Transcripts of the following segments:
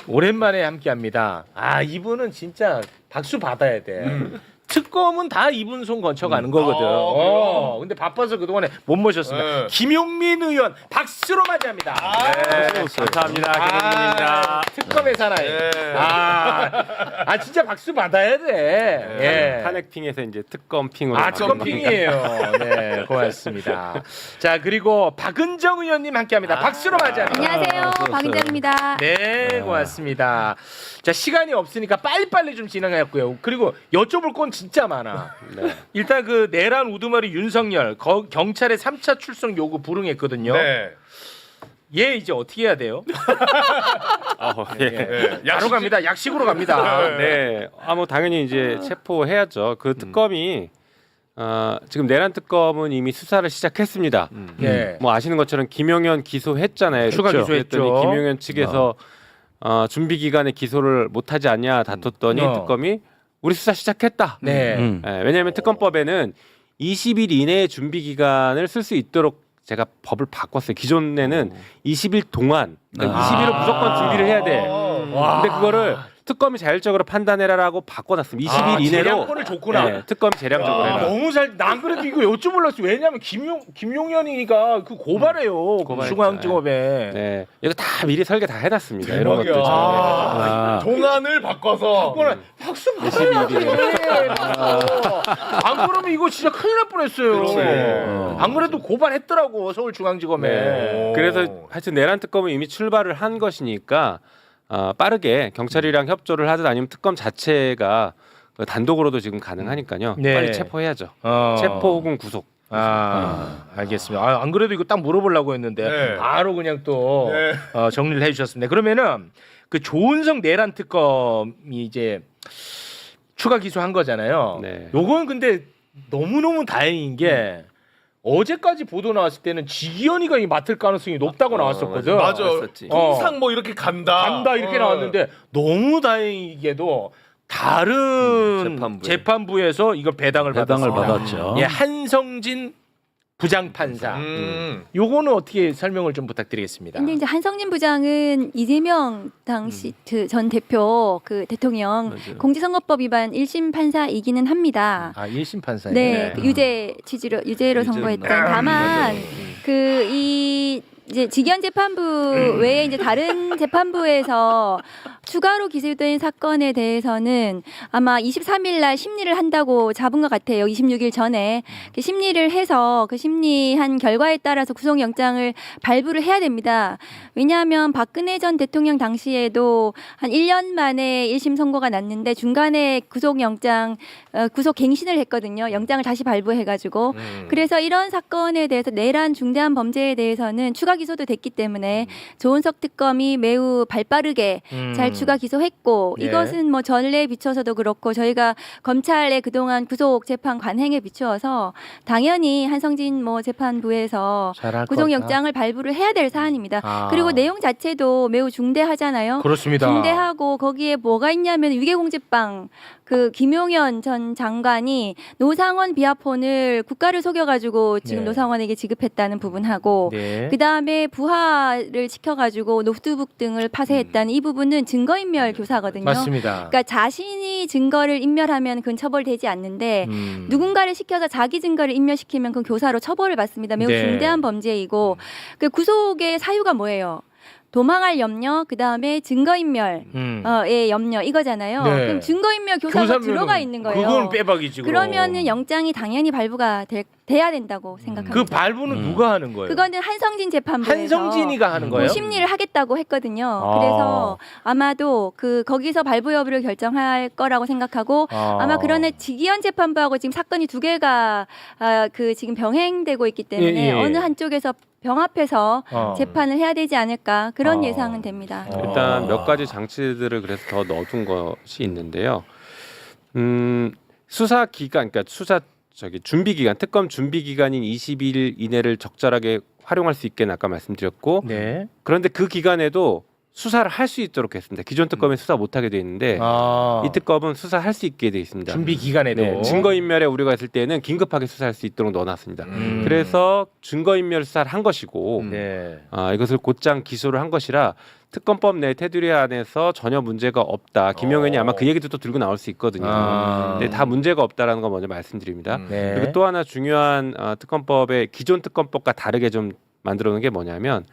오랜만에 함께합니다. 아 이분은 진짜 박수 받아야 돼. 특검은 다 이분 손 거쳐가는 거거든. 근데 바빠서 그동안에 못 모셨습니다. 김용민 의원 박수로 맞이합니다. 감사합니다. 김용민입니다. 특검의 사나이. 진짜 박수 받아야 돼. 탄핵핑에서 이제 특검핑으로. 특검핑이에요. 네, 고맙습니다. 자 그리고 박은정 의원님 함께합니다. 박수로 맞이합니다. 안녕하세요. 박은정입니다. 네, 고맙습니다. 자 시간이 없으니까 빨리빨리 좀 진행했고요. 그리고 여쭤볼 건 진짜 많아. 일단 그 내란 우두머리 윤석열 경찰의 3차 출석 요구 불응했거든요. 네. 얘 이제 어떻게 해야 돼요? 바로 약식- 갑니다. 약식으로 갑니다. 네. 뭐 당연히 이제 체포해야죠. 그 특검이 지금 내란 특검은 이미 수사를 시작했습니다. 네. 뭐 아시는 것처럼 김용현 기소했잖아요. 추가 그렇죠? 기소했죠. 그랬더니 김용현 측에서 준비 기간에 기소를 못하지 않냐 다퉜더니 특검이 우리 수사 시작했다. 네. 왜냐하면 특검법에는 20일 이내에 준비 기간을 쓸 수 있도록 제가 법을 바꿨어요. 기존에는 20일 동안, 그러니까 20일은 무조건 준비를 해야 돼. 근데 그거를 특검이 자율적으로 판단해라라고 바꿔놨습니다. 20일 이내로. 재량권을 줬구나. 네, 특검이 재량적으로 해라. 너무 잘. 난 그래도 이거 여쭤보려고. 왜냐면 김용현이가 그 고발해요. 고발했죠. 중앙지검에. 네, 이거 다 미리 설계 다 해놨습니다. 이런 것들. 동안을 바꿔서 박수 받아야지. 안 그러면 이거 진짜 큰일 날 뻔했어요. 안 그래도 고발했더라고 서울중앙지검에. 네. 그래서 하여튼 내란 특검은 이미 출발을 한 것이니까 빠르게 경찰이랑 협조를 하든 아니면 특검 자체가 단독으로도 지금 가능하니까요. 네. 빨리 체포해야죠. 체포 혹은 구속. 알겠습니다. 안 그래도 이거 딱 물어보려고 했는데 네. 바로 그냥 또 정리를 해주셨습니다. 그러면은 그 조은석 내란 특검이 이제 추가 기소한 거잖아요. 네. 요건 근데 너무너무 다행인 게 어제까지 보도 나왔을 때는 지기현이가 맡을 가능성이 높다고 나왔었거든. 맞아. 통상 뭐 이렇게 간다 이렇게 나왔는데 너무 다행이게도 다른 재판부에서 이걸 배당을 받았죠. 예, 한성진 부장판사. 요거는 어떻게 설명을 좀 부탁드리겠습니다. 근데 이제 한성진 부장은 이재명 당시 전 대표 그 대통령 공직선거법 위반 1심 판사이기는 합니다. 1심 판사예요. 네, 그 유죄로 선고했던. 다만 그 이제 직위원 재판부 외에 이제 다른 재판부에서 추가로 기소된 사건에 대해서는 아마 23일 날 심리를 한다고 잡은 것 같아요. 26일 전에 그 심리를 해서 그 심리한 결과에 따라서 구속영장을 발부를 해야 됩니다. 왜냐하면 박근혜 전 대통령 당시에도 한 1년 만에 1심 선고가 났는데 중간에 구속영장 구속갱신을 했거든요. 영장을 다시 발부해가지고. 그래서 이런 사건에 대해서 내란 중대한 범죄에 대해서는 추가 기소도 됐기 때문에 조은석 특검이 매우 발빠르게 잘 추가 기소했고 예. 이것은 뭐 전례에 비춰서도 그렇고 저희가 검찰의 그동안 구속 재판 관행에 비추어서 당연히 한성진 뭐 재판부에서 잘할 구속영장을 발부를 해야 될 사안입니다. 그리고 내용 자체도 매우 중대하잖아요. 그렇습니다. 중대하고 거기에 뭐가 있냐면 위계공직방 그 김용현 전 장관이 노상원 비하폰을 국가를 속여가지고 지금 네. 노상원에게 지급했다는 부분하고 네. 그 다음에 부하를 시켜가지고 노트북 등을 파쇄했다는 이 부분은 증거인멸 교사거든요. 맞습니다. 그러니까 자신이 증거를 인멸하면 그건 처벌되지 않는데 누군가를 시켜서 자기 증거를 인멸시키면 그건 교사로 처벌을 받습니다. 매우 네. 중대한 범죄이고 그 구속의 사유가 뭐예요? 도망할 염려, 그 다음에 증거인멸, 의 염려 이거잖아요. 네. 그럼 증거인멸 교사가 들어가 있는 거예요. 그건 빼박이지. 그러면은 영장이 당연히 발부가 돼야 된다고 생각합니다. 그 발부는 누가 하는 거예요? 그거는 한성진 재판부에서 한성진이가 하는 거예요? 심리를 하겠다고 했거든요. 그래서 아마도 거기서 발부 여부를 결정할 거라고 생각하고 아마 그러네 직위원 재판부하고 지금 사건이 두 개가 지금 병행되고 있기 때문에 예. 어느 한쪽에서 병합해서 재판을 해야 되지 않을까 그런 예상은 됩니다. 일단 몇 가지 장치들을 그래서 더 넣어둔 것이 있는데요. 수사 기간, 그러니까 준비 기간, 특검 준비 기간인 20일 이내를 적절하게 활용할 수 있게 아까 말씀드렸고, 네. 그런데 그 기간에도 수사를 할 수 있도록 했습니다. 기존 특검에 수사 못하게 돼 있는데 이 특검은 수사할 수 있게 돼 있습니다. 준비 기간에도 네, 증거인멸에 우려가 있을 때는 긴급하게 수사할 수 있도록 넣어놨습니다. 그래서 증거인멸 수사를 한 것이고 네. 이것을 곧장 기소를 한 것이라 특검법 내 테두리 안에서 전혀 문제가 없다. 김용현이 아마 그 얘기도 또 들고 나올 수 있거든요. 근데 다 문제가 없다라는 거 먼저 말씀드립니다. 네. 그리고 또 하나 중요한 특검법의 기존 특검법과 다르게 좀 만들어 놓은 게 뭐냐면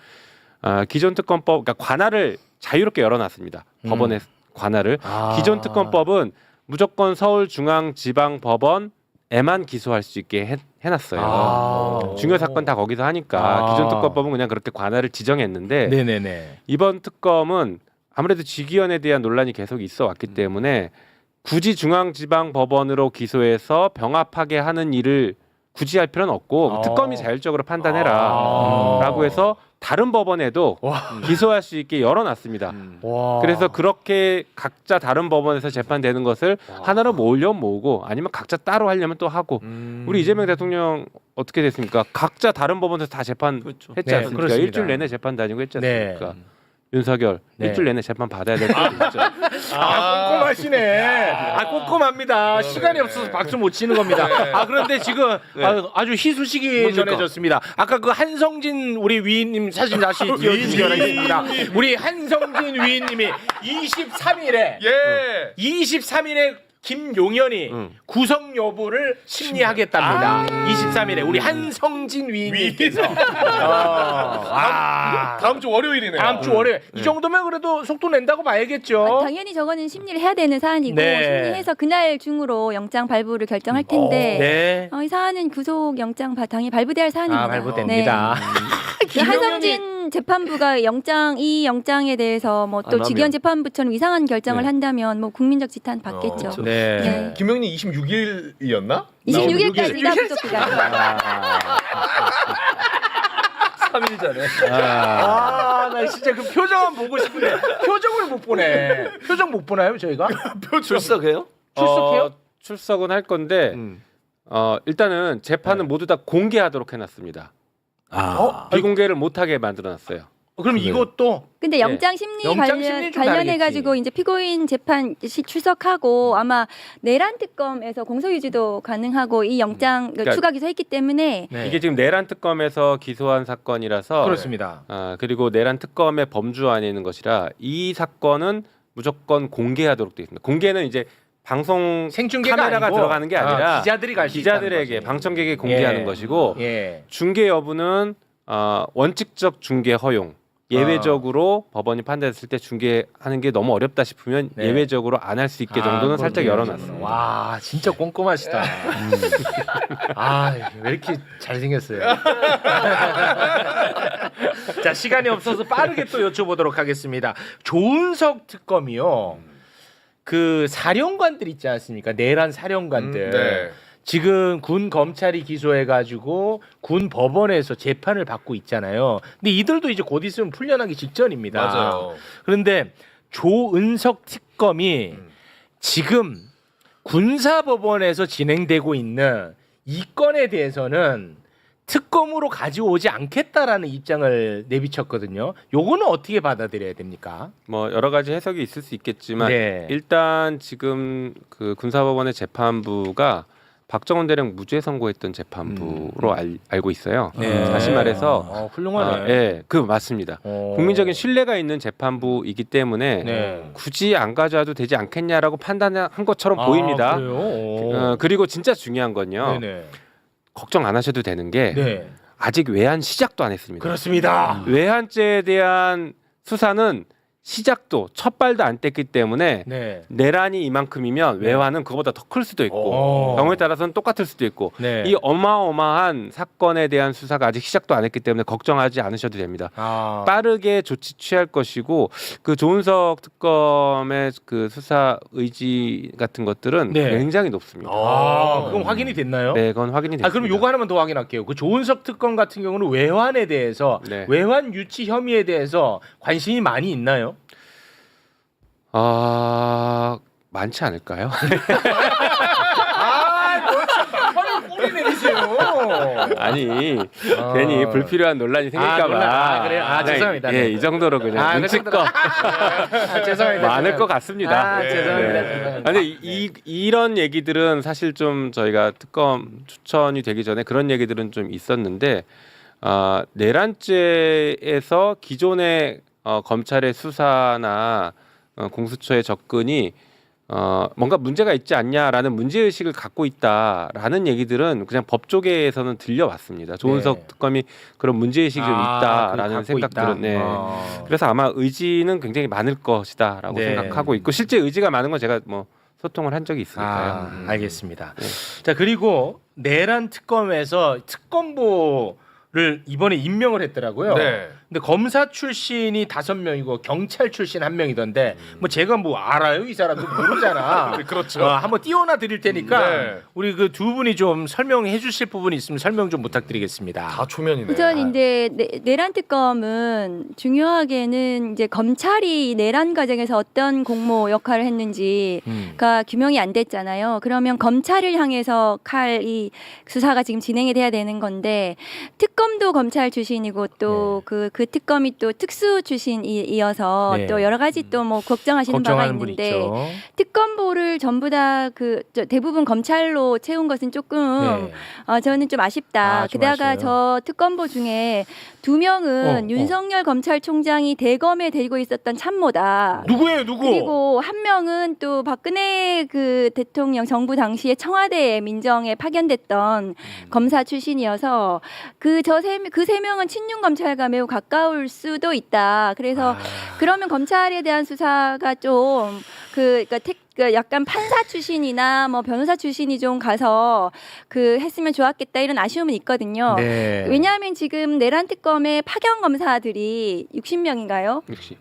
기존 특검법, 그러니까 관할을 자유롭게 열어놨습니다. 법원의 관할을. 기존 특검법은 무조건 서울중앙지방법원에만 기소할 수 있게 해놨어요. 중요 사건 다 거기서 하니까 기존 특검법은 그냥 그렇게 관할을 지정했는데 네네네. 이번 특검은 아무래도 직위원에 대한 논란이 계속 있어 왔기 때문에 굳이 중앙지방법원으로 기소해서 병합하게 하는 일을 굳이 할 필요는 없고 특검이 자율적으로 판단해라 라고 해서 다른 법원에도 기소할 수 있게 열어놨습니다. 그래서 그렇게 각자 다른 법원에서 재판되는 것을 하나로 모으려면 모으고 아니면 각자 따로 하려면 또 하고 우리 이재명 대통령 어떻게 됐습니까? 각자 다른 법원에서 다 재판했지 네, 않습니까? 그렇습니다. 일주일 내내 재판 다니고 했지 네. 않습니까? 윤석열 네. 일주일 내내 재판 받아야 될 때도 있죠. 꼼꼼하시네. 꼼꼼합니다. 시간이 없어서 박수 못 치는 겁니다. 그런데 지금 아주 희소식이 전해졌습니다. 아까 그 한성진 우리 위인님 사진 다시 띄워주시기 바라겠습니다. 우리 한성진 위인님이 23일에 김용현이 구속 여부를 심리하겠답니다. 23일에 우리 한성진 위인님께서 다음 주 월요일이네요. 다음 주 월요일 이 정도면 그래도 속도 낸다고 봐야겠죠. 당연히 저거는 심리를 해야 되는 사안이고 네. 심리해서 그날 중으로 영장 발부를 결정할 텐데 네. 이 사안은 구속 영장 당연히 발부돼야 할 사안입니다. 발부됩니다. 그 한성진 재판부가 이 영장에 대해서 뭐 또 직위원 재판부처럼 이상한 결정을 한다면 뭐 국민적 지탄 받겠죠. 네. 김용님 26일이었나? 26일까지가 구속 기간. 3일 전에. 나 진짜 그 표정은 보고 싶은데 표정을 못 보네. 표정 못 보나요 저희가? 출석해요? 출석해요? 출석은 할 건데 일단은 재판은 모두 다 공개하도록 해놨습니다. 비공개를 못하게 만들어놨어요. 그럼 이것도 근데 영장 심리 관련해 가지고 이제 피고인 재판 출석하고 아마 내란 특검에서 공소유지도 가능하고 이 영장 그러니까 추가 기소했기 때문에 이게 지금 내란 특검에서 기소한 사건이라서 그렇습니다. 그리고 내란 특검의 범주 안에 있는 것이라 이 사건은 무조건 공개하도록 되어 있습니다. 공개는 이제 방송 생중계가 카메라가 아니고, 들어가는 게 아니라 기자들이 갈 수 기자들에게 있다는 거지. 방청객에 공개하는 것이고 중계 여부는 원칙적 중계 허용. 예외적으로 법원이 판단했을 때 중계하는 게 너무 어렵다 싶으면 예외적으로 안 할 수 있게 정도는 살짝 열어놨습니다. 와 진짜 꼼꼼하시다. 왜 이렇게 잘생겼어요. 자 시간이 없어서 빠르게 또 여쭤보도록 하겠습니다. 조은석 특검이요. 그 사령관들 있지 않습니까? 내란 사령관들. 지금 군 검찰이 기소해가지고 군 법원에서 재판을 받고 있잖아요. 근데 이들도 이제 곧 있으면 풀려나기 직전입니다. 맞아요. 그런데 조은석 특검이 지금 군사법원에서 진행되고 있는 이 건에 대해서는 특검으로 가져오지 않겠다라는 입장을 내비쳤거든요. 요거는 어떻게 받아들여야 됩니까? 뭐 여러 가지 해석이 있을 수 있겠지만 네. 일단 지금 그 군사법원의 재판부가 박정원 대령 무죄 선고했던 재판부로 알고 있어요. 다시 말해서 훌륭하네. 그 맞습니다. 국민적인 신뢰가 있는 재판부이기 때문에 굳이 안 가져와도 되지 않겠냐라고 판단한 것처럼 보입니다. 그래요? 그리고 진짜 중요한 건요. 걱정 안 하셔도 되는 게 아직 외환 시작도 안 했습니다. 그렇습니다. 외환죄에 대한 수사는 시작도 첫 발도 안 뗐기 때문에 내란이 이만큼이면 외환은 그거보다 더 클 수도 있고 경우에 따라서는 똑같을 수도 있고 이 어마어마한 사건에 대한 수사가 아직 시작도 안 했기 때문에 걱정하지 않으셔도 됩니다. 빠르게 조치 취할 것이고 그 조은석 특검의 그 수사 의지 같은 것들은 굉장히 높습니다. 그럼 확인이 됐나요? 네, 그건 확인이 됐습니다. 그럼 요거 하나만 더 확인할게요. 그 조은석 특검 같은 경우는 외환에 대해서 외환 유치 혐의에 대해서 관심이 많이 있나요? 많지 않을까요? 너 참, 꼴이 내리세요. 아니 괜히 불필요한 논란이 생길까봐. 논란. 아, 그래요? 아, 그냥, 죄송합니다. 예, 이 정도로 그냥 눈치껏 죄송합니다. 많을 것 같습니다. 아, 죄송합니다. 네. 죄송합니다. 근데 이런 얘기들은 사실 좀 저희가 특검 추천이 되기 전에 그런 얘기들은 좀 있었는데 내란죄에서 기존의 검찰의 수사나 공수처의 접근이 뭔가 문제가 있지 않냐라는 문제의식을 갖고 있다라는 얘기들은 그냥 법조계에서는 들려왔습니다. 조은석 네. 특검이 그런 문제의식이 좀 있다라는 갖고 생각들은. 있다. 네. 그래서 아마 의지는 굉장히 많을 것이다라고 네. 생각하고 있고 실제 의지가 많은 건 제가 뭐 소통을 한 적이 있으니까요. 알겠습니다. 네. 자, 그리고 내란 특검에서 특검보를 이번에 임명을 했더라고요. 네. 근데 검사 출신이 5명이고 경찰 출신 1명이던데 뭐 제가 뭐 알아요? 이 사람도 모르잖아. 그렇죠. 한번 띄워놔 드릴 테니까 네. 우리 그 두 분이 좀 설명해 주실 부분이 있으면 설명 좀 부탁드리겠습니다. 다 초면이네. 우선 이제 내란 특검은 중요하게는 이제 검찰이 내란 과정에서 어떤 공모 역할을 했는지가 규명이 안 됐잖아요. 그러면 검찰을 향해서 칼 이 수사가 지금 진행이 돼야 되는 건데 특검도 검찰 출신이고 또 그 특검이 또 특수 출신이어서 네. 또 여러 가지 또 뭐 걱정하시는 바가 걱정하는 분 있는데 있죠. 특검보를 전부 다 대부분 검찰로 채운 것은 조금 네. 저는 좀 아쉽다. 좀 게다가 아쉬워요. 저 특검보 중에 2명은 윤석열 검찰총장이 대검에 데리고 있었던 참모다. 누구예요, 누구? 그리고 한 명은 또 박근혜 그 대통령 정부 당시에 청와대 민정에 파견됐던 검사 출신이어서 그 세 명은 친윤 검찰과 매우 가까울 수도 있다. 그래서 그러면 검찰에 대한 수사가 좀 그러니까 약간 판사 출신이나 뭐 변호사 출신이 좀 가서 했으면 좋았겠다 이런 아쉬움은 있거든요. 네. 왜냐하면 지금 내란 특검의 파견 검사들이 60명인가요? 역시.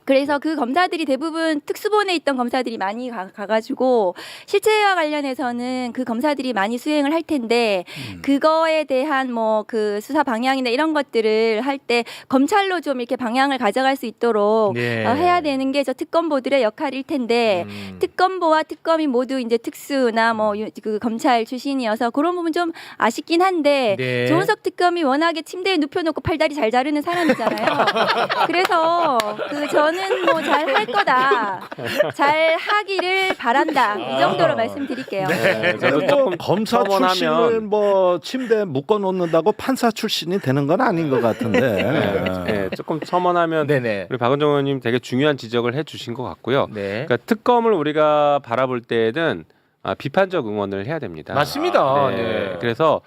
그래서 그 검사들이 대부분 특수본에 있던 검사들이 많이 가가지고 실체와 관련해서는 그 검사들이 많이 수행을 할 텐데 그거에 대한 뭐 그 수사 방향이나 이런 것들을 할 때 검찰로 좀 이렇게 방향을 가져갈 수 있도록 네. 해야 되는 게 저 특검보들의 역할일 텐데 특검보와 특검이 모두 이제 특수나 뭐 그 검찰 출신이어서 그런 부분 좀 아쉽긴 한데 네. 조은석 특검이 워낙에 침대에 눕혀놓고 팔다리 잘 자르는 사람이잖아요. 그래서 저는 뭐 잘 할 거다. 잘 하기를 바란다. 이 정도로 말씀드릴게요. 네, 저도 뭐 조금 검사 첨언하면- 출신을 뭐 침대에 묶어 놓는다고 판사 출신이 되는 건 아닌 것 같은데. 네, 조금 첨언하면 네네. 우리 박은정 의원님 되게 중요한 지적을 해주신 것 같고요. 네. 그러니까 특검을 우리가 바라볼 때는 비판적 응원을 해야 됩니다. 맞습니다. 네. 네. 그래서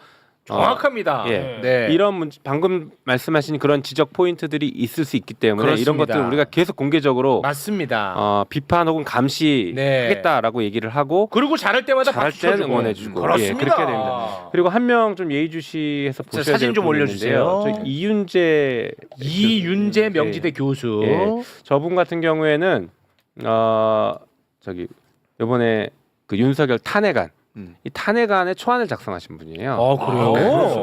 정확합니다. 예. 네. 이런 방금 말씀하신 그런 지적 포인트들이 있을 수 있기 때문에 그렇습니다. 이런 것들을 우리가 계속 공개적으로 맞습니다. 비판 혹은 감시하겠다라고 얘기를 하고 그리고 잘할 때마다 잘할 박수 때는 쳐주고. 응원해주고 그렇습니다. 예, 그렇게 됩니다. 그리고 한 명 좀 예의주시해서 보셔야 사진 될 좀 분이 올려주세요. 있는데요. 저 이윤재 이윤재 예. 명지대 교수. 예. 저분 같은 경우에는 이번에 그 윤석열 탄핵안 이 탄핵안에 초안을 작성하신 분이에요. 그래요?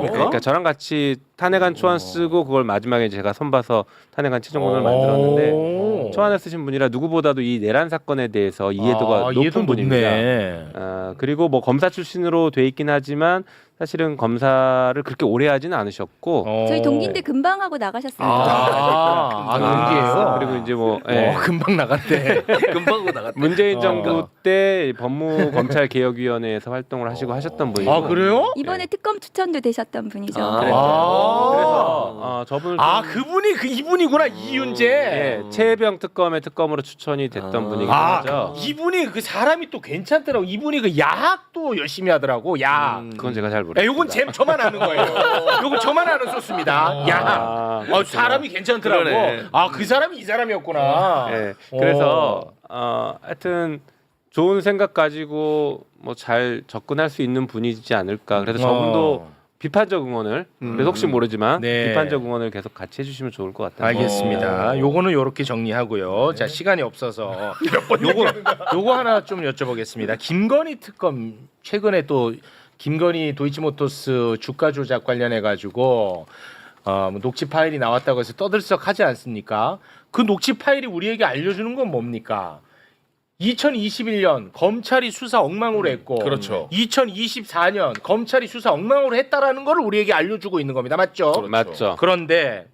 네. 그러니까 저랑 같이 탄핵안 초안 쓰고 그걸 마지막에 제가 선봐서 탄핵안 최종본을 만들었는데 초안을 쓰신 분이라 누구보다도 이 내란 사건에 대해서 이해도가 높은 분입니다. 높네. 그리고 뭐 검사 출신으로 돼 있긴 하지만 사실은 검사를 그렇게 오래 하지는 않으셨고 저희 동기인데 금방 하고 나가셨어요. 동기예요. 그리고 이제 뭐 예. 금방 나갔대. 금방 오고 나갔다. 문재인 정부 때 법무검찰개혁위원회에서 활동을 하시고 하셨던 분이고 아, 그래요? 이번에 특검 추천도 되셨던 분이죠. 그래서 저분을 그분이 이분이구나. 이윤재. 예, 최혜병 특검의 특검으로 추천이 됐던 분이긴 하죠. 이분이 그 사람이 또 괜찮더라고. 이분이 그 야학도 열심히 하더라고. 야학. 그건 제가 잘 야, 모르겠습니다. 요건 저만 아는 거예요. 요건 저만 아는 소스입니다. 야학. 사람이 괜찮더라고. 그러네. 그 사람이 이 사람이었구나. 예, 그래서 하여튼 좋은 생각 가지고 뭐 잘 접근할 수 있는 분이지 않을까. 그래서 저분도 비판적 응원을 그래서 혹시 모르지만 네. 비판적 응원을 계속 같이 해주시면 좋을 것 같아요. 알겠습니다. 요거는 요렇게 정리하고요. 자, 시간이 없어서 요거 하나 좀 여쭤보겠습니다. 김건희 특검 최근에 또 김건희 도이치모터스 주가 조작 관련해 가지고 녹취 파일이 나왔다고 해서 떠들썩하지 않습니까? 그 녹취 파일이 우리에게 알려주는 건 뭡니까? 2021년 검찰이 수사 엉망으로 했고 그렇죠. 2024년 검찰이 수사 엉망으로 했다라는 걸 우리에게 알려주고 있는 겁니다. 맞죠? 그렇죠. 맞죠. 그런데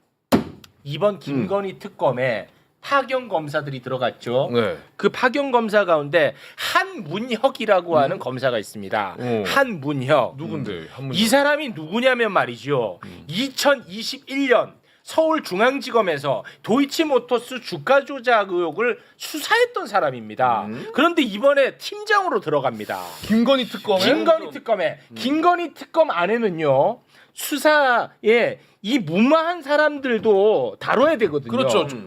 이번 김건희 특검에 파견 검사들이 들어갔죠. 네. 그 파견 검사 가운데 한문혁이라고 하는 검사가 있습니다. 한문혁. 누군데? 한문. 이 사람이 누구냐면 말이죠. 2021년 서울중앙지검에서 도이치모터스 주가 조작 의혹을 수사했던 사람입니다. 그런데 이번에 팀장으로 들어갑니다. 김건희 특검에. 김건희 특검에 김건희 특검 안에는요 수사에 이 무마한 사람들도 다뤄야 되거든요. 그렇죠. 네.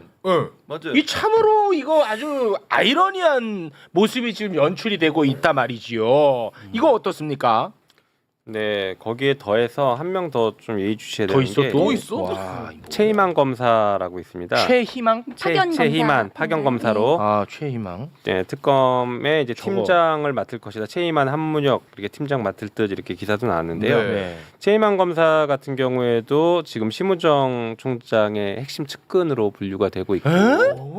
맞아요. 이 참으로 이거 아주 아이러니한 모습이 지금 연출이 되고 있단 말이지요. 이거 어떻습니까? 네, 거기에 더해서 한 명 더 좀 예의주시해야 더 되는 있어 게 또? 있어? 와, 최희만 검사라고 있습니다. 최희망? 파견 검사. 최희만 파견 검사로 아 최희망. 네, 특검의 이제 저거. 팀장을 맡을 것이다. 최희만 한문혁 이렇게 팀장 맡을 듯 이렇게 기사도 나왔는데요. 네. 최희만 검사 같은 경우에도 지금 심우정 총장의 핵심 측근으로 분류가 되고 있고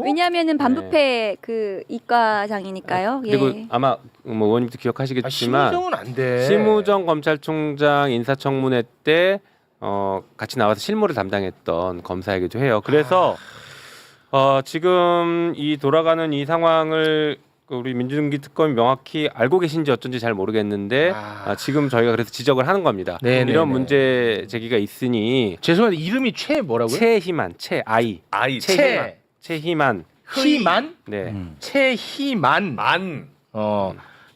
왜냐하면은 반부패 그 이과장이니까요. 그리고 예. 아마 뭐 의원님도 아, 기억하시겠지만 심우정은 안 돼. 심우정 검찰총장 인사청문회 때 같이 나와서 실무를 담당했던 검사이기도 해요. 그래서 지금 이 돌아가는 이 상황을 우리 민주당기 특검이 명확히 알고 계신지 어쩐지 잘 모르겠는데 지금 저희가 그래서 지적을 하는 겁니다. 네네네. 이런 문제 제기가 있으니 죄송한데 이름이 최 뭐라고요? 최희만, 최아이, 아이. 최희만, 희만? 네, 최희만. 만.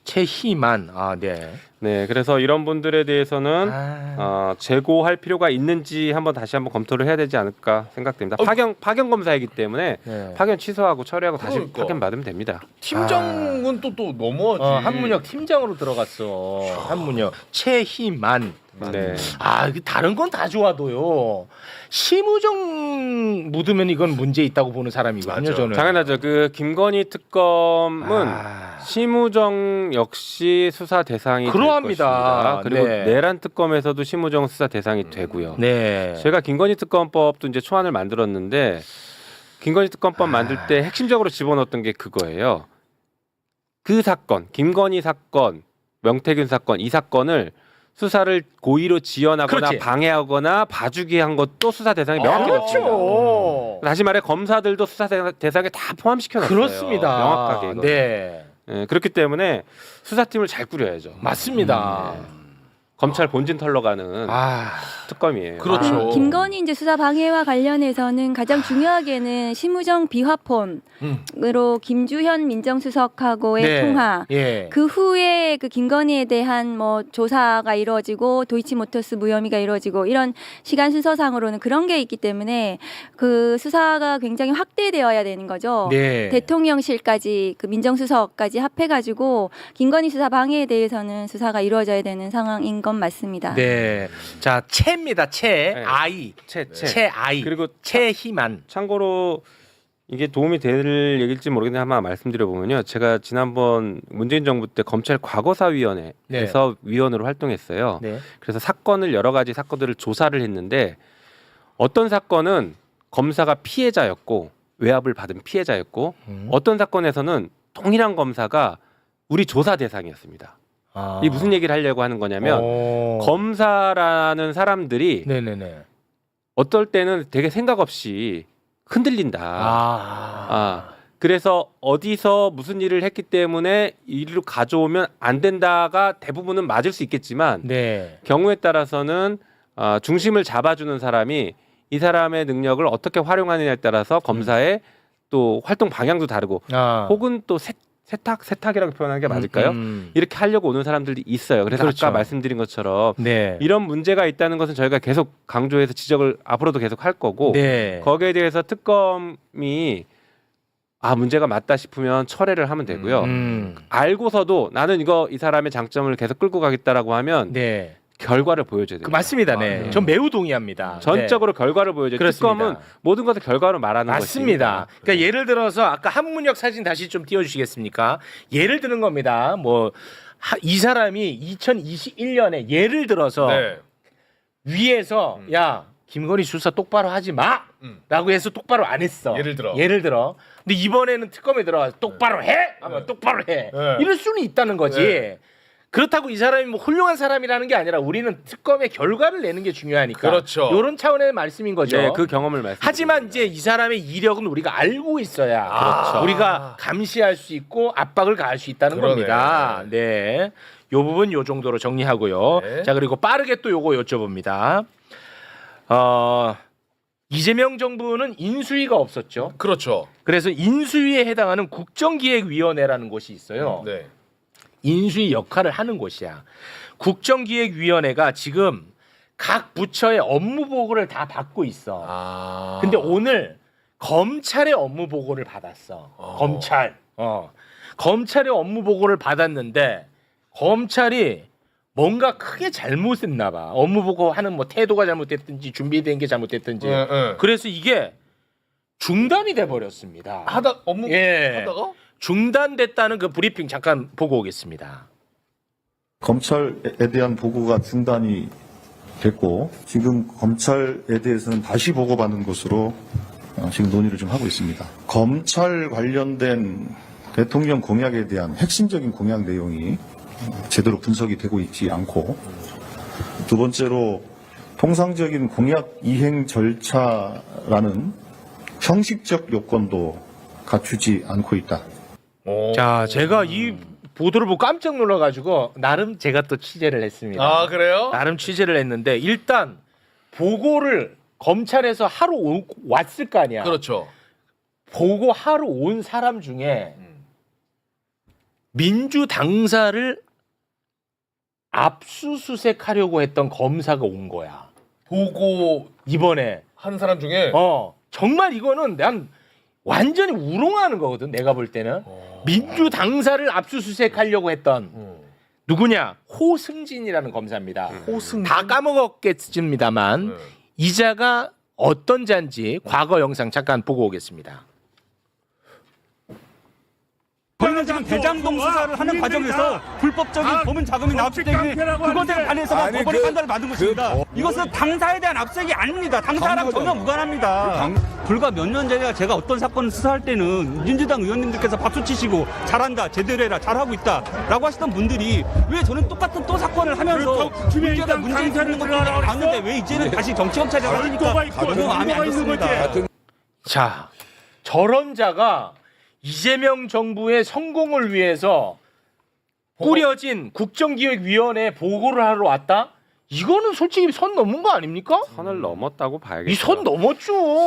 최희만. 아, 네. 네. 그래서 이런 분들에 대해서는 아. 재고할 필요가 있는지 다시 한번 검토를 해야 되지 않을까 생각됩니다. 파견 검사이기 때문에 네. 파견 취소하고 처리하고 다시 그러니까. 파견 받으면 됩니다. 팀장은 또 너무하지. 한문혁 팀장으로 들어갔어. 한문혁. 최희만. 네. 아, 이게 다른 건 다 좋아도요. 심우정 묻으면 이건 문제 있다고 보는 사람이거든요, 맞아. 저는. 당연하죠. 그 김건희 특검은 심우정 역시 수사 대상이 될 그러합니다. 것입니다. 그리고 네. 내란 특검에서도 심우정 수사 대상이 되고요. 네. 제가 김건희 특검법도 이제 초안을 만들었는데 김건희 특검법 만들 때 핵심적으로 집어넣었던 게 그거예요. 그 사건, 김건희 사건, 명태균 사건 이 사건을 수사를 고의로 지연하거나 그렇지. 방해하거나 봐주기 한 것도 수사 대상이 명확히 넣습니다. 그렇죠. 다시 말해 검사들도 수사 대상에 다 포함시켜놨어요. 그렇습니다. 명확하게 이거. 네. 예, 그렇기 때문에 수사팀을 잘 꾸려야죠. 맞습니다. 검찰 본진 털러 가는 특검이에요. 그렇죠. 김건희 이제 수사 방해와 관련해서는 가장 중요하게는 심우정 비화폰으로 김주현 민정수석하고의 네. 통화. 예. 그 후에 그 김건희에 대한 뭐 조사가 이루어지고 도이치모터스 무혐의가 이루어지고 이런 시간 순서상으로는 그런 게 있기 때문에 그 수사가 굉장히 확대되어야 되는 거죠. 네. 대통령실까지 그 민정수석까지 합해가지고 김건희 수사 방해에 대해서는 수사가 이루어져야 되는 상황인 건 맞습니다. 네. 자, 채입니다. 채. 네. 아이. 채아이. 그리고 채희만. 참고로 이게 도움이 될 얘기일지 모르겠는데 한번 말씀드려 보면요. 제가 지난번 문재인 정부 때 검찰 과거사위원회에서 위원으로 활동했어요. 네. 그래서 여러 가지 사건들을 조사를 했는데 어떤 사건은 검사가 피해자였고 외압을 받은 피해자였고 어떤 사건에서는 동일한 검사가 우리 조사 대상이었습니다. 이 무슨 얘기를 하려고 하는 거냐면 검사라는 사람들이 네네네. 어떨 때는 되게 생각 없이 흔들린다. 그래서 어디서 무슨 일을 했기 때문에 이리로 가져오면 안 된다가 대부분은 맞을 수 있겠지만 네. 경우에 따라서는 중심을 잡아주는 사람이 이 사람의 능력을 어떻게 활용하느냐에 따라서 검사의 또 활동 방향도 다르고 혹은 또 세탁이라고 표현하는 게 맞을까요? 이렇게 하려고 오는 사람들이 있어요. 그래서 그렇죠. 아까 말씀드린 것처럼 네. 이런 문제가 있다는 것은 저희가 계속 강조해서 지적을 앞으로도 계속 할 거고 네. 거기에 대해서 특검이 문제가 맞다 싶으면 철회를 하면 되고요. 알고서도 나는 이 사람의 장점을 계속 끌고 가겠다라고 하면 네. 결과를 보여줘야 돼요. 맞습니다. 네. 전 매우 동의합니다. 전적으로 결과를 보여줘야 돼요. 그렇습니다. 특검은 모든 것을 결과로 말하는 맞습니다. 것입니다. 그러니까 예를 들어서 아까 한문혁 사진 다시 좀 띄워주시겠습니까? 예를 드는 겁니다. 이 사람이 2021년에 예를 들어서 네. 위에서 야 김건희 수사 똑바로 하지 마 라고 해서 똑바로 안 했어. 예를 들어. 근데 이번에는 특검에 들어가서 똑바로 해? 하면 똑바로 해. 네. 이럴 수는 있다는 거지. 네. 그렇다고 이 사람이 뭐 훌륭한 사람이라는 게 아니라 우리는 특검의 결과를 내는 게 중요하니까. 그렇죠. 이런 차원의 말씀인 거죠. 네, 그 경험을 말씀. 하지만 이제 이 사람의 이력은 우리가 알고 있어야 그렇죠. 우리가 감시할 수 있고 압박을 가할 수 있다는 그러네. 겁니다. 네. 요 부분 요 정도로 정리하고요. 네. 자, 그리고 빠르게 또 요거 여쭤봅니다. 이재명 정부는 인수위가 없었죠. 그렇죠. 그래서 인수위에 해당하는 국정기획위원회라는 곳이 있어요. 네. 인수위 역할을 하는 곳이야. 국정기획위원회가 지금 각 부처의 업무 보고를 다 받고 있어. 근데 오늘 검찰의 업무 보고를 받았어. 검찰. 검찰의 업무 보고를 받았는데 검찰이 뭔가 크게 잘못했나 봐. 업무 보고 하는 뭐 태도가 잘못됐든지 준비된 게 잘못됐든지. 그래서 이게 중단이 돼 버렸습니다. 업무 예. 하다가 중단됐다는 그 브리핑 잠깐 보고 오겠습니다. 검찰에 대한 보고가 중단이 됐고 지금 검찰에 대해서는 다시 보고받는 것으로 지금 논의를 좀 하고 있습니다. 검찰 관련된 대통령 공약에 대한 핵심적인 공약 내용이 제대로 분석이 되고 있지 않고 두 번째로 통상적인 공약 이행 절차라는 형식적 요건도 갖추지 않고 있다. 자, 제가 이 보도를 보고 깜짝 놀라가지고 나름 제가 또 취재를 했습니다. 아, 그래요? 나름 취재를 했는데 일단 보고를 검찰에서 하러 왔을 거 아니야. 그렇죠. 보고하러 온 사람 중에 민주 당사를 압수수색하려고 했던 검사가 온 거야. 보고 이번에 한 사람 중에 정말 이거는 난 완전히 우롱하는 거거든. 내가 볼 때는 민주 당사를 압수수색하려고 했던 누구냐? 호승진이라는 검사입니다. 호승진? 다 까먹었겠습니다만 이자가 어떤 자인지 과거 영상 잠깐 보고 오겠습니다. 저희는 지금 대장동 수사를 하는 과정에서 불법적인 범은 자금이 나왔기 때문에 그것에 관해서만 법원의 판단을 받은 것입니다. 이것은 당사에 대한 압색이 아닙니다. 당사랑 전혀 무관합니다. 불과 몇 년 전에 제가 어떤 사건을 수사할 때는 민주당 의원님들께서 박수 치시고 잘한다, 제대로 해라, 잘하고 있다 라고 하시던 분들이 왜 저는 똑같은 또 사건을 하면서 문제가 문제 있는 것들이 나왔는데 왜 이제는 다시 정치검찰이라고 하시니까 너무 마음이 안 좋습니다. 자, 저런 자가 이재명 정부의 성공을 위해서 꾸려진 국정기획위원회 보고를 하러 왔다? 이거는 솔직히 선 넘은 거 아닙니까? 선을 넘었다고 봐야겠죠. 이 선 넘었죠.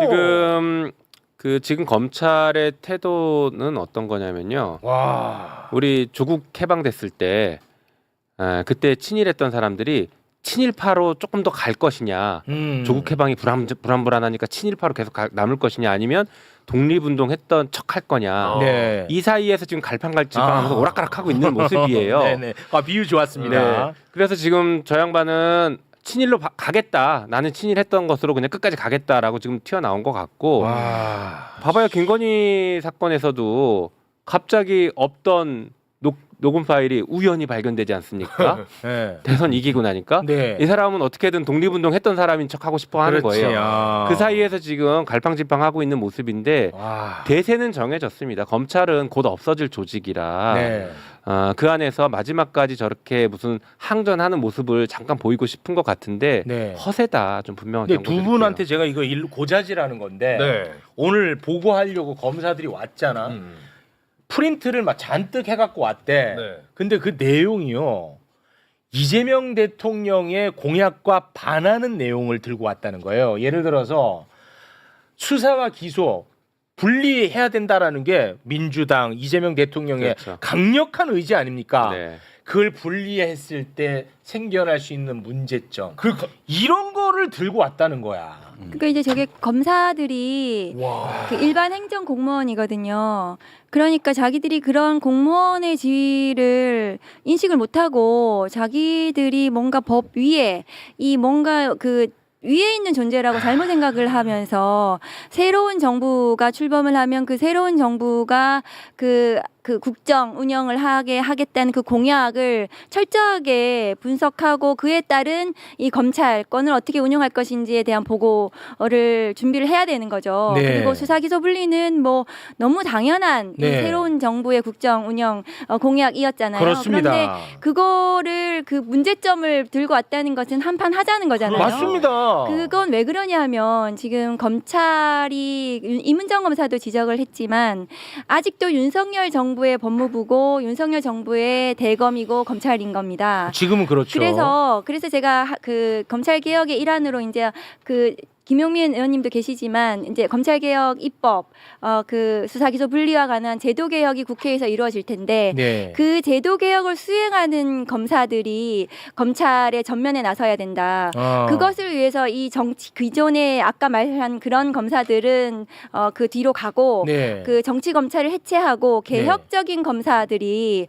지금 검찰의 태도는 어떤 거냐면요. 와. 우리 조국 해방됐을 때 그때 친일했던 사람들이 친일파로 조금 더 갈 것이냐, 조국 해방이 불안불안하니까 친일파로 계속 남을 것이냐, 아니면 독립운동했던 척할 거냐. 네. 이 사이에서 지금 갈팡질팡하면서 오락가락하고 있는 모습이에요. 네네. 비유 좋았습니다. 네. 그래서 지금 저 양반은 친일로 가겠다. 나는 친일했던 것으로 그냥 끝까지 가겠다라고 지금 튀어나온 것 같고. 와. 봐봐요, 김건희 사건에서도 갑자기 없던 녹음 파일이 우연히 발견되지 않습니까? 네. 대선 이기고 나니까 네. 이 사람은 어떻게든 독립운동 했던 사람인 척하고 싶어 하는 그렇지. 거예요. 아. 그 사이에서 지금 갈팡질팡하고 있는 모습인데 와. 대세는 정해졌습니다. 검찰은 곧 없어질 조직이라 네. 그 안에서 마지막까지 저렇게 무슨 항전하는 모습을 잠깐 보이고 싶은 것 같은데 네. 허세다. 좀 분명하게 근데 두 분한테 제가 이거 고자질하는 건데 네. 오늘 보고하려고 검사들이 왔잖아. 프린트를 막 잔뜩 해갖고 왔대. 네. 근데 그 내용이요. 이재명 대통령의 공약과 반하는 내용을 들고 왔다는 거예요. 예를 들어서 수사와 기소 분리해야 된다라는 게 민주당 이재명 대통령의 그렇죠. 강력한 의지 아닙니까? 네. 그걸 분리했을 때 생겨날 수 있는 문제점. 이런 거를 들고 왔다는 거야. 그러니까 이제 저게 검사들이 그 일반 행정 공무원이거든요. 그러니까 자기들이 그런 공무원의 지위를 인식을 못하고 자기들이 뭔가 법 위에 이 뭔가 그 위에 있는 존재라고 잘못 생각을 하면서 새로운 정부가 출범을 하면 그 새로운 정부가 그 그 국정 운영을 하겠다는 그 공약을 철저하게 분석하고 그에 따른 이 검찰권을 어떻게 운영할 것인지에 대한 보고를 준비를 해야 되는 거죠. 네. 그리고 수사기소 분리는 뭐 너무 당연한 이 네. 새로운 정부의 국정 운영 공약이었잖아요. 그렇습니다. 그런데 그거를 그 문제점을 들고 왔다는 것은 한판 하자는 거잖아요. 맞습니다. 그건 왜 그러냐 하면 지금 검찰이 이문정 검사도 지적을 했지만 아직도 윤석열 정부의 법무부고 윤석열 정부의 대검이고 검찰인 겁니다. 지금은 그렇죠. 그래서 제가 그 검찰 개혁의 일환으로 이제 그 김용민 의원님도 계시지만 이제 검찰개혁 입법 그 수사기소 분리와 관한 제도 개혁이 국회에서 이루어질 텐데 네. 그 제도 개혁을 수행하는 검사들이 검찰의 전면에 나서야 된다. 그것을 위해서 이 정치 기존에 아까 말한 그런 검사들은 그 뒤로 가고 네. 그 정치 검찰을 해체하고 개혁적인 검사들이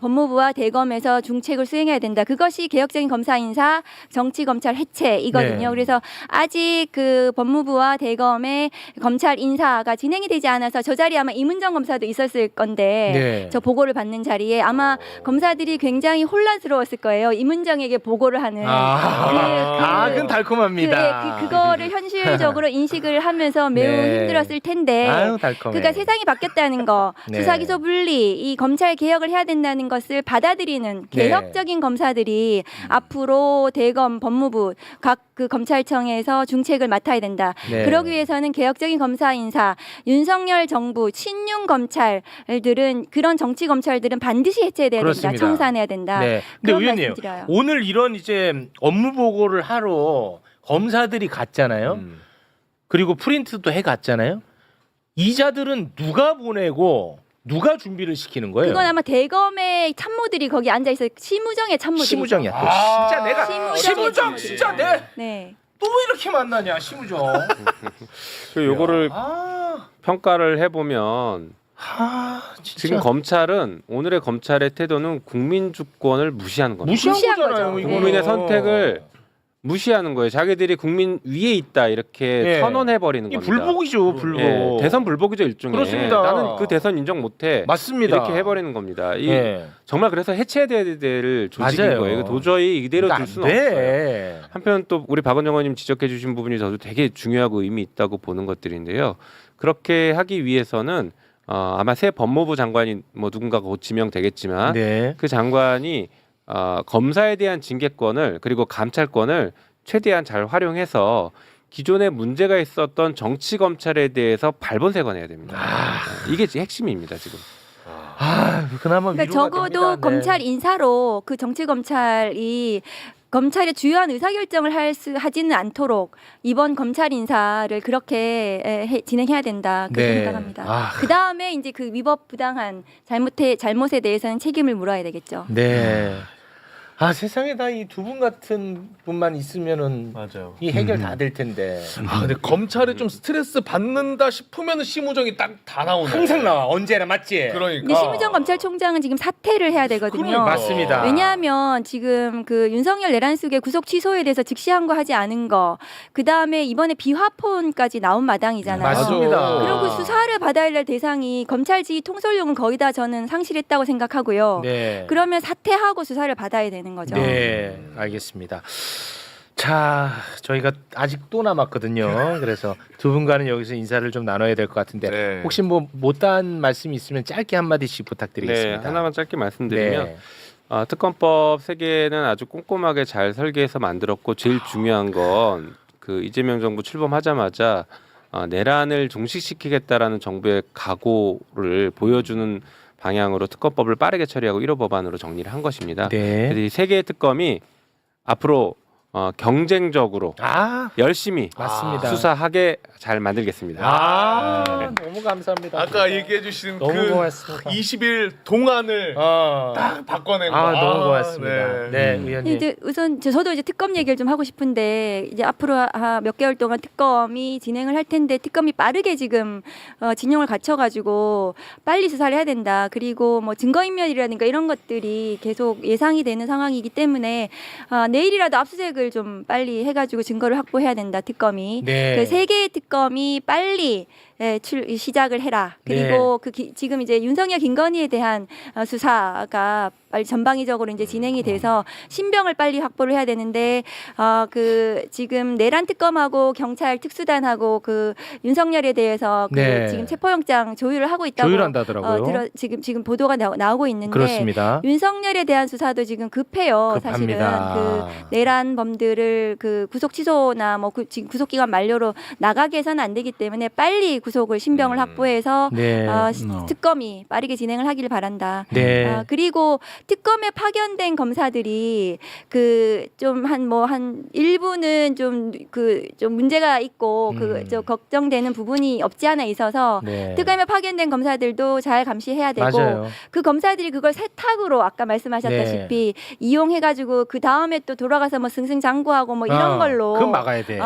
법무부와 대검에서 중책을 수행해야 된다. 그것이 개혁적인 검사 인사, 정치 검찰 해체이거든요. 네. 그래서 아직 그 법무부와 대검의 검찰 인사가 진행이 되지 않아서 저 자리에 아마 이문정 검사도 있었을 건데 네. 저 보고를 받는 자리에 아마 검사들이 굉장히 혼란스러웠을 거예요. 이문정에게 보고를 하는 그건 달콤합니다. 그거를 현실적으로 인식을 하면서 매우 네. 힘들었을 텐데 아유, 달콤해. 그러니까 세상이 바뀌었다는 거 네. 수사기소 분리 이 검찰 개혁을 해야 된다는 것을 받아들이는 네. 개혁적인 검사들이 앞으로 대검 법무부 각 그 검찰청에서 중책을 맡아야 된다. 네. 그러기 위해서는 개혁적인 검사 인사 윤석열 정부 친윤 검찰들은 그런 정치 검찰들은 반드시 해체돼야 그렇습니다. 된다. 청산해야 된다. 네. 근데 그런 의원님 말씀드려요. 오늘 이런 이제 업무 보고를 하러 검사들이 갔잖아요. 그리고 프린트도 해 갔잖아요. 이자들은 누가 보내고 누가 준비를 시키는 거예요? 그건 아마 대검의 참모들이 거기 앉아 있어요. 시무정의 참모들. 시무정이야. 또 진짜 내가 시무정 시무정 진짜 네. 또 이렇게 만나냐 시무정. 그리고 요거를 아, 평가를 해보면 진짜 지금 검찰은 오늘의 검찰의 태도는 국민 주권을 무시하는 겁니다. 무시한 거죠. 거잖아요. 이거는. 국민의 선택을 무시하는 거예요. 자기들이 국민 위에 있다 이렇게 예. 선언해 버리는 이 겁니다. 불복이죠, 불복. 예, 대선 불복이죠 일종의. 그렇습니다. 나는 그 대선 인정 못해. 맞습니다. 이렇게 해버리는 겁니다. 예. 정말 그래서 해체해야 될 조직인 맞아요. 거예요. 이거 도저히 이대로 그러니까 둘 안 수는 없어요. 돼. 한편 또 우리 박은정 의원님 지적해주신 부분이 저도 되게 중요하고 의미 있다고 보는 것들인데요. 그렇게 하기 위해서는 아마 새 법무부 장관이 뭐 누군가가 곧 지명되겠지만 네. 그 장관이 검사에 대한 징계권을 그리고 감찰권을 최대한 잘 활용해서 기존에 문제가 있었던 정치 검찰에 대해서 발본색원해야 됩니다. 이게 핵심입니다 지금. 그나마 그러니까 위로가 적어도 됩니다. 네. 검찰 인사로 그 정치 검찰이 검찰의 주요한 의사결정을 하지는 않도록 이번 검찰 인사를 그렇게 진행해야 된다 그렇게 네. 생각합니다. 그 다음에 이제 그 위법 부당한 잘못에 대해서는 책임을 물어야 되겠죠. 네. 세상에 다 이 두 분 같은 분만 있으면은 맞아요. 이 해결 다 될 텐데. 근데 검찰이 좀 스트레스 받는다 싶으면 시무정이 딱 다 나오네. 항상 나와. 언제나 맞지? 그러니까. 근데 심우정 검찰총장은 지금 사퇴를 해야 되거든요. 그러니까. 맞습니다. 왜냐하면 지금 그 윤석열 내란숙의 구속 취소에 대해서 즉시 항고하지 않은 거, 그 다음에 이번에 비화폰까지 나온 마당이잖아요. 맞습니다. 그리고 수사를 받아야 할 대상이 검찰 지휘 통솔용은 거의 다 저는 상실했다고 생각하고요. 네. 그러면 사퇴하고 수사를 받아야 되는 거죠. 네, 알겠습니다. 자, 저희가 아직 또 남았거든요. 그래서 두 분과는 여기서 인사를 좀 나눠야 될 것 같은데 네. 혹시 뭐 못다한 말씀이 있으면 짧게 한 마디씩 부탁드리겠습니다. 네, 하나만 짧게 말씀드리면 네. 특검법 3개는 아주 꼼꼼하게 잘 설계해서 만들었고 제일 중요한 건 그 이재명 정부 출범하자마자 내란을 종식시키겠다라는 정부의 각오를 보여주는 방향으로 특검법을 빠르게 처리하고 1호 법안으로 정리를 한 것입니다. 네. 그래서 이 3개의 특검이 앞으로 경쟁적으로 열심히 맞습니다. 수사하게 잘 만들겠습니다. 너무 감사합니다. 아까 얘기해 주신 너무 그 고맙습니다. 20일 동안을 딱 바꿔낸 거. 너무 고맙습니다. 네. 네, 의원님. 이제 우선 저도 이제 특검 얘기를 좀 하고 싶은데 이제 앞으로 몇 개월 동안 특검이 진행을 할 텐데 특검이 빠르게 지금 진용을 갖춰가지고 빨리 수사를 해야 된다. 그리고 뭐 증거인멸이라든가 이런 것들이 계속 예상이 되는 상황이기 때문에 내일이라도 압수수색을 좀 빨리 해가지고 증거를 확보해야 된다. 특검이 네. 그 3개의 특검이 빨리 시작을 해라. 그리고 지금 이제 윤석열 김건희에 대한 수사가 빨리 전방위적으로 이제 진행이 돼서 신병을 빨리 확보를 해야 되는데 그 지금 내란 특검하고 경찰 특수단하고 그 윤석열에 대해서 그 지금 체포영장 조율을 하고 있다고 조율한다더라고요. 지금 보도가 나오고 있는데 그렇습니다. 윤석열에 대한 수사도 지금 급해요. 급합니다. 사실은 그 내란범들을 그 구속 취소나 뭐 지금 구속기간 만료로 나가게 해서는 안 되기 때문에 빨리 구속을 신병을 확보해서 특검이 빠르게 진행을 하기를 바란다. 그리고 특검에 파견된 검사들이 그 좀 한 일부는 좀 문제가 있고 좀 걱정되는 부분이 없지 않아 있어서 특검에 파견된 검사들도 잘 감시해야 되고 맞아요. 그 검사들이 그걸 세탁으로 아까 말씀하셨다시피 이용해가지고 그 다음에 또 돌아가서 뭐 승승장구하고 뭐 이런 걸로 그건 막아야 돼.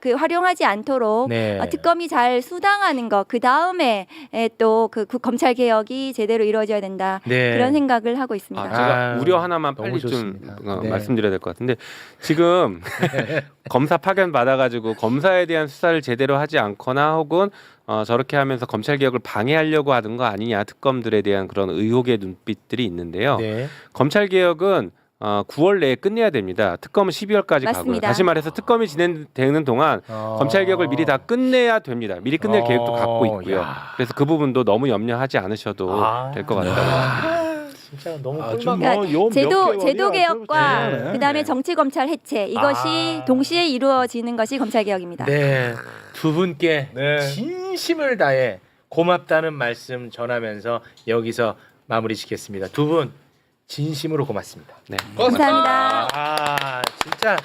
그 활용하지 않도록 특검이 잘 수당하는 것 그 다음에 또 그 검찰 개혁이 제대로 이루어져야 된다 그런 생각을 하고 있습니다. 제가 우려 하나만 너무 빨리 좀 좋습니다. 말씀드려야 될 것 같은데 지금 검사 파견 받아가지고 검사에 대한 수사를 제대로 하지 않거나 혹은 저렇게 하면서 검찰 개혁을 방해하려고 하는 거 아니냐 특검들에 대한 그런 의혹의 눈빛들이 있는데요. 검찰 개혁은 9월 내에 끝내야 됩니다. 특검은 12월까지 가고요. 맞습니다. 다시 말해서 특검이 진행되는 동안 검찰 개혁을 미리 다 끝내야 됩니다. 미리 끝낼 계획도 갖고 있고요. 그래서 그 부분도 너무 염려하지 않으셔도 될 것 같아요. 진짜 너무 그러니까 제도 개혁과 그다음에 정치 검찰 해체 이것이 동시에 이루어지는 것이 검찰 개혁입니다. 두 분께 진심을 다해 고맙다는 말씀 전하면서 여기서 마무리 짓겠습니다. 두 분 진심으로 고맙습니다. 감사합니다. 진짜